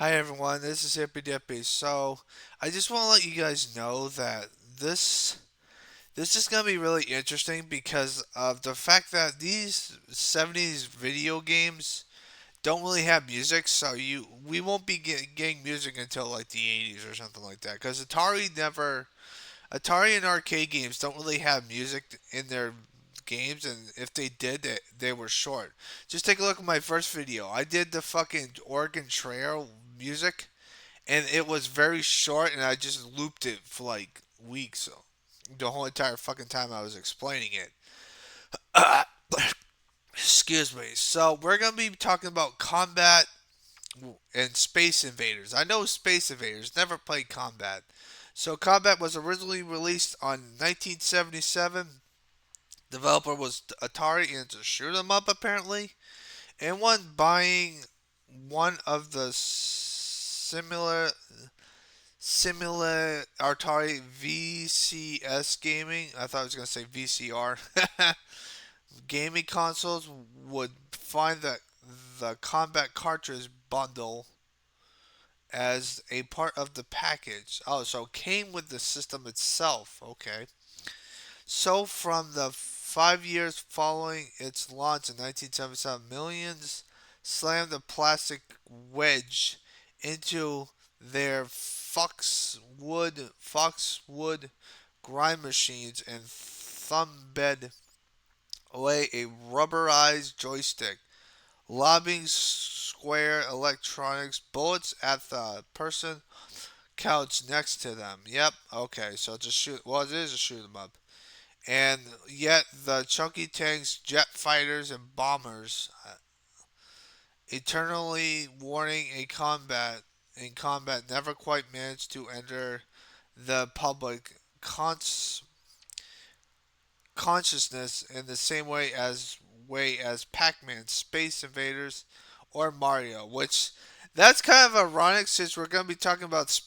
Hi everyone, this is Hippy Dippy. So I just want to let you guys know that this this is gonna be really interesting because of the fact that these '70s video games don't really have music. So we won't be getting music until like the '80s or something like that. Because Atari and arcade games don't really have music in their games, and if they did, they were short. Just take a look at my first video. I did the fucking Oregon Trail music and it was very short, and I just looped it for like weeks, the whole entire fucking time I was explaining it. Excuse me. So we're gonna be talking about combat and Space Invaders. I know Space Invaders, never played Combat. So Combat was originally released on 1977. Developer was Atari, and it's a shoot 'em up apparently. Anyone buying one of the similar Atari VCS gaming. I thought I was gonna say VCR. Gaming consoles would find that the combat cartridge bundle as a part of the package. Oh, so it came with the system itself. Okay. So from the 5 years following its launch in 1977, millions slammed the plastic wedge into their Foxwood grind machines and thumbed away a rubberized joystick, lobbing Square Electronics bullets at the person couch next to them. Yep, okay, so it's a shoot. Well, it is a shoot 'em up. And yet the chunky tanks, jet fighters, and bombers, eternally warning in combat, never quite managed to enter the public consciousness in the same way as Pac-Man, Space Invaders, or Mario. Which that's kind of ironic since we're going to be talking about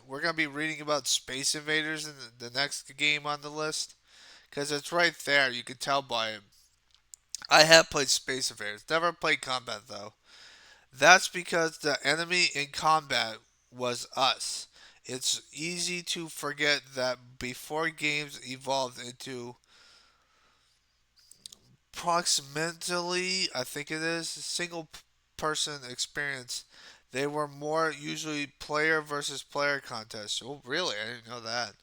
we're going to be reading about Space Invaders in the next game on the list because it's right there. You can tell by it. I have played Space Invaders, never played Combat though. That's because the enemy in combat was us. It's easy to forget that before games evolved into approximately, I think it is, single person experience, they were more usually player versus player contests. Oh, really? I didn't know that.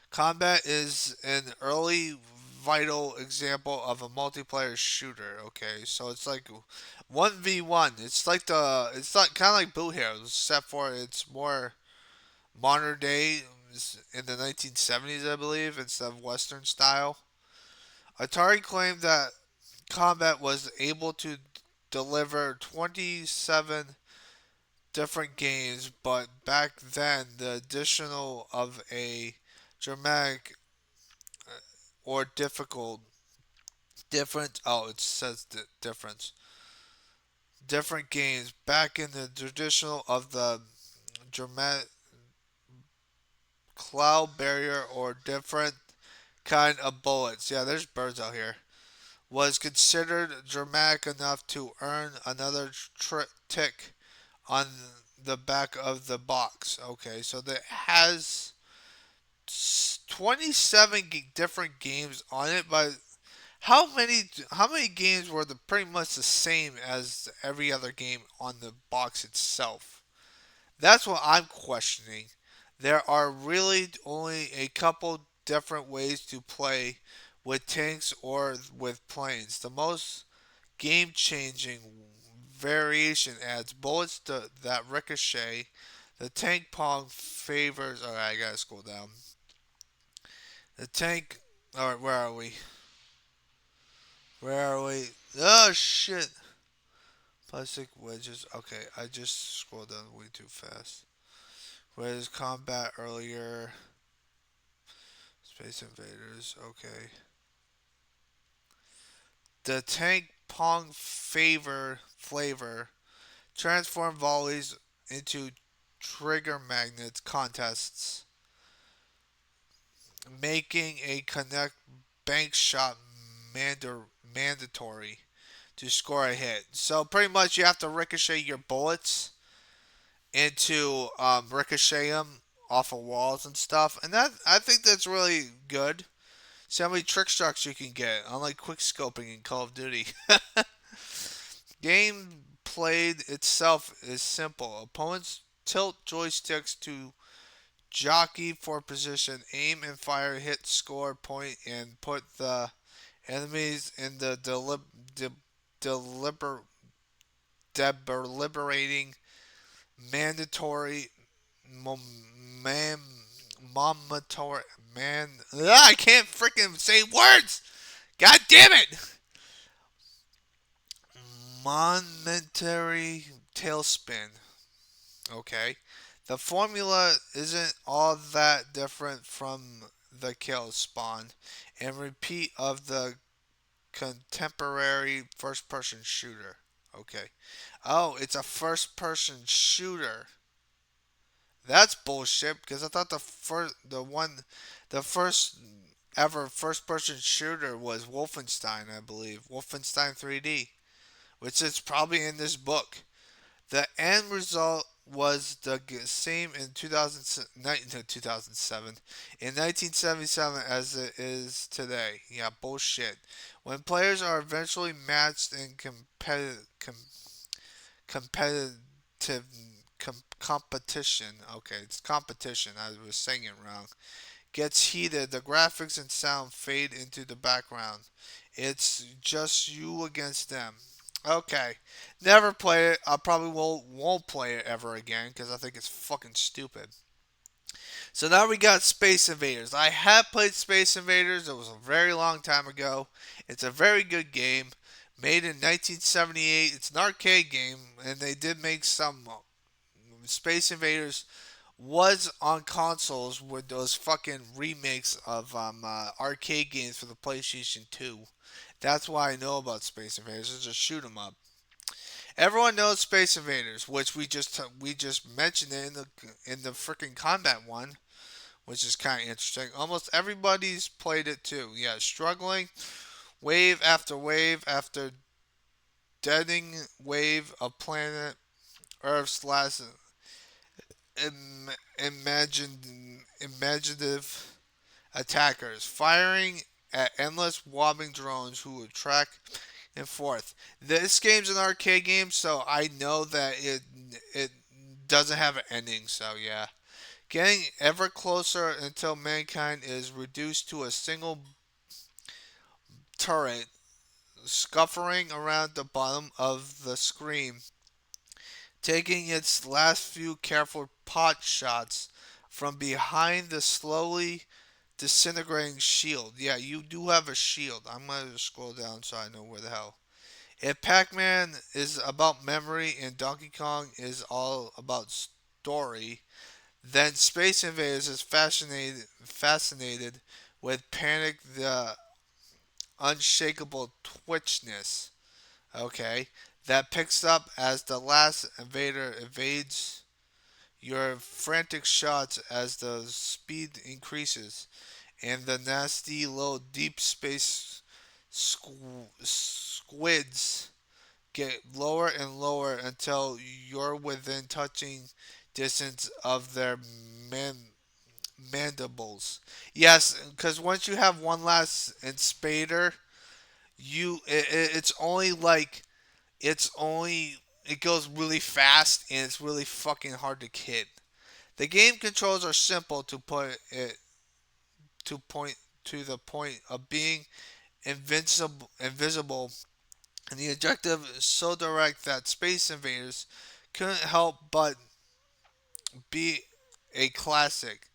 Combat is an early vital example of a multiplayer shooter. Okay, so it's like 1v1. It's like kind of like Boot Heroes, except for it's more modern day in the 1970s, I believe, instead of Western style. Atari claimed that Combat was able to deliver 27 different games, but back then the additional of a dramatic or different. Oh, it says difference. Different games back in the traditional of the dramatic cloud barrier or different kind of bullets. Yeah, there's birds out here. Was considered dramatic enough to earn another tick on the back of the box. Okay, so that has 27 different games on it, but how many games were pretty much the same as every other game on the box itself? That's what I'm questioning. There are really only a couple different ways to play with tanks or with planes. The most game changing variation adds bullets that ricochet. The tank pong favors. Alright, I gotta scroll down. The tank. Alright, where are we? Where are we? Oh shit! Plastic wedges. Okay, I just scrolled down way too fast. Where's combat earlier? Space Invaders. Okay. The tank pong flavor transform volleys into trigger magnets contests, making a connect bank shot mandatory to score a hit. So pretty much you have to ricochet your bullets into ricochet them off of walls and stuff, and that I think that's really good. See how many trick shots you can get, unlike quick scoping in Call of Duty. Game played itself is simple. Opponents tilt joysticks to jockey for position, aim and fire, hit, score, point, and put the enemies in the deliber- deliberating mandatory man mandatory man. I can't freaking say words. God damn it! Momentary tailspin. Okay. The formula isn't all that different from the kill spawn and repeat of the contemporary first person shooter. Okay. Oh, it's a first person shooter. That's bullshit because I thought the first ever first person shooter was Wolfenstein, I believe. Wolfenstein 3D, which is probably in this book. The end result was the same in 2007 in 1977 as it is today. Yeah, bullshit. When players are eventually matched in competitive competition. Okay, it's competition. I was saying it wrong. Gets heated. The graphics and sound fade into the background. It's just you against them. Okay, never play it. I probably won't play it ever again because I think it's fucking stupid. So now we got Space Invaders. I have played Space Invaders. It was a very long time ago. It's a very good game. Made in 1978. It's an arcade game, and they did make some Space Invaders was on consoles with those fucking remakes of arcade games for the PlayStation 2. That's why I know about Space Invaders. It's a shoot 'em up. Everyone knows Space Invaders, which we just mentioned it in the freaking combat one, which is kind of interesting. Almost everybody's played it too. Yeah, struggling wave after deadening wave of planet Earth's last imaginative attackers, firing at endless wobbling drones who track and forth. This game's an arcade game, so I know that it doesn't have an ending. So yeah, getting ever closer until mankind is reduced to a single turret scuffering around the bottom of the screen, taking its last few careful pot shots from behind the slowly disintegrating shield. Yeah, you do have a shield. I'm going to scroll down so I know where the hell. If Pac Man is about memory and Donkey Kong is all about story, then Space Invaders is fascinated with Panic the unshakable twitchness. Okay, that picks up as the last invader evades your frantic shots as the speed increases and the nasty little deep space squids get lower and lower until you're within touching distance of their mandibles. Yes, because once you have one last spader, it's only like it's only it goes really fast and it's really fucking hard to hit. The game controls are simple to put it to point to the point of being invisible, and the objective is so direct that Space Invaders couldn't help but be a classic.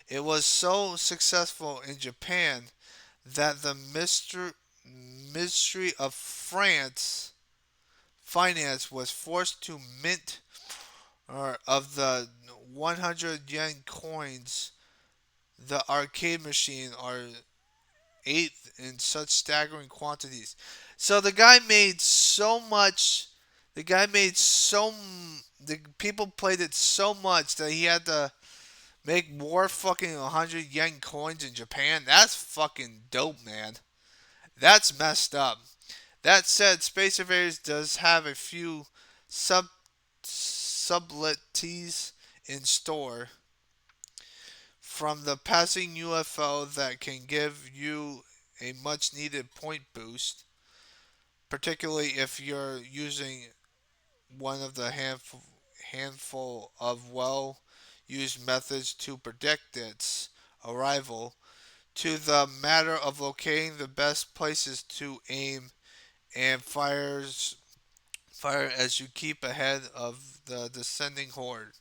It was so successful in Japan that the Ministry of France Finance was forced to mint of the 100 yen coins. The arcade machine are eighth in such staggering quantities. So the guy made so much. The guy made so. The people played it so much that he had to make more fucking 100 yen coins in Japan. That's fucking dope, man. That's messed up. That said, Space Invaders does have a few sub subtleties in store, from the passing UFO that can give you a much needed point boost, particularly if you're using one of the handful of well used methods to predict its arrival, to the matter of locating the best places to aim and fire as you keep ahead of the descending horde.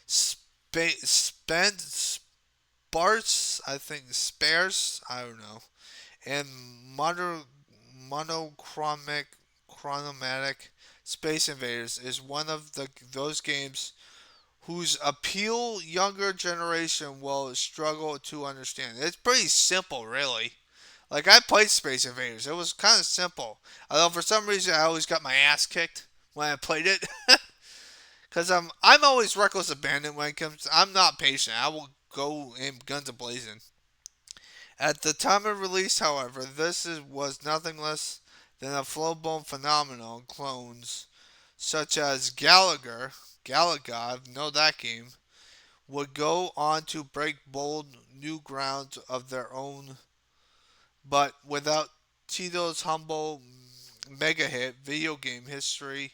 Spend sparse, I think sparse, I don't know, and monochromatic chronomatic Space Invaders is one of those games whose appeal younger generation will struggle to understand. It's pretty simple, really. Like I played Space Invaders, it was kind of simple. Although for some reason I always got my ass kicked when I played it, because I'm always reckless abandon when it comes. I'm not patient. I will go in guns a blazing. At the time of release, however, was nothing less than a full-blown phenomenon. Clones such as Galaga, know that game, would go on to break bold new ground of their own, but without Tito's humble mega hit, video game history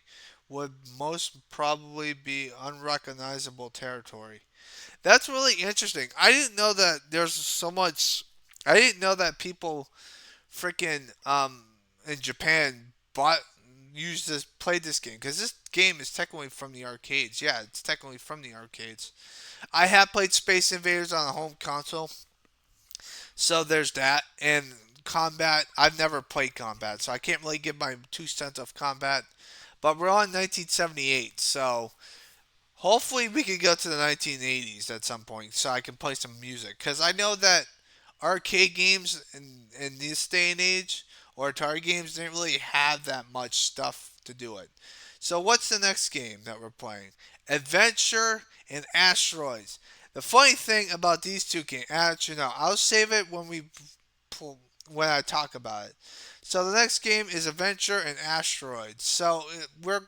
would most probably be unrecognizable territory. That's really interesting. I didn't know that there's so much. I didn't know that people freaking in Japan bought used this played this game, because this game is technically from the arcades. Yeah, it's technically from the arcades. I have played Space Invaders on a home console, so there's that. And combat, I've never played combat, so I can't really give my 2 cents of combat. But we're on 1978, so hopefully we can go to the 1980s at some point so I can play some music. Because I know that arcade games in this day and age, or Atari games, didn't really have that much stuff to do it. So what's the next game that we're playing? Adventure and Asteroids. The funny thing about these two games, actually no, I'll save it when I talk about it. So the next game is Adventure and Asteroids. So we're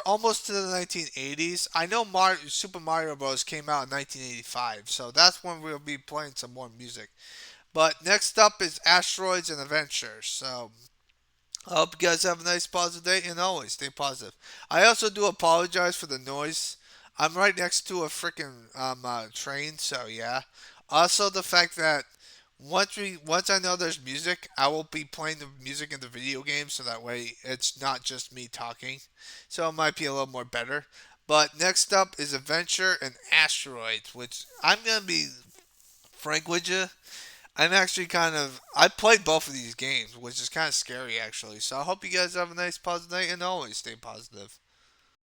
almost to the 1980s. I know Super Mario Bros. Came out in 1985, so that's when we'll be playing some more music. But next up is Asteroids and Adventures. So I hope you guys have a nice positive day, and always stay positive. I also do apologize for the noise. I'm right next to a freaking train, so yeah. Also, the fact that once I know there's music, I will be playing the music in the video game, so that way it's not just me talking. So it might be a little more better. But next up is Adventure and Asteroids, which I'm gonna be frank with you. I played both of these games, which is kind of scary actually. So I hope you guys have a nice positive night, and always stay positive.